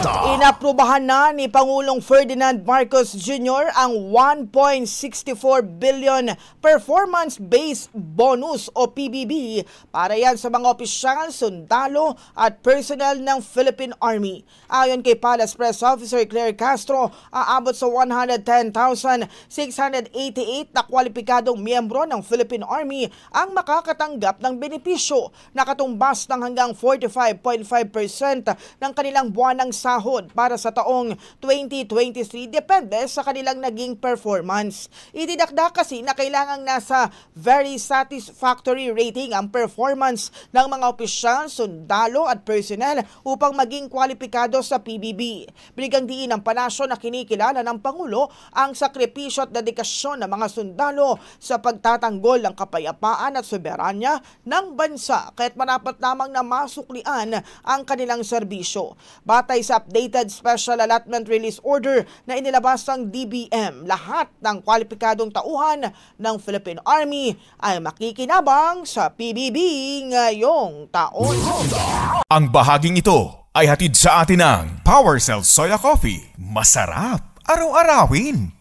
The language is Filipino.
Inaprubahan na ni Pangulong Ferdinand Marcos Jr. ang 1.64 billion performance-based bonus o PBB para yan sa mga opisyal, sundalo at personnel ng Philippine Army. Ayon kay Palace Press Officer Claire Castro, aabot sa 110,688 na kwalipikadong miyembro ng Philippine Army ang makakatanggap ng benepisyo na katumbas ng hanggang 45.5% ng kanilang buwanang sahod para sa taong 2023 depende sa kanilang naging performance. Idinakda kasi na kailangang nasa very satisfactory rating ang performance ng mga opisyal, sundalo at personnel upang maging kwalipikado sa PBB. Binigyang diin ng palasyo na kinikilala ng Pangulo ang sakripisyo at dedikasyon ng mga sundalo sa pagtatanggol ng kapayapaan at soberanya ng bansa kahit marapat lamang na masuklian ang kanilang serbisyo. Batay sa updated Special Allotment Release Order na inilabas ng DBM, lahat ng kwalipikadong tauhan ng Philippine Army ay makikinabang sa PBB ngayong taon. Ang bahaging ito ay hatid sa atin ng PowerCell Soya Coffee. Masarap araw-arawin.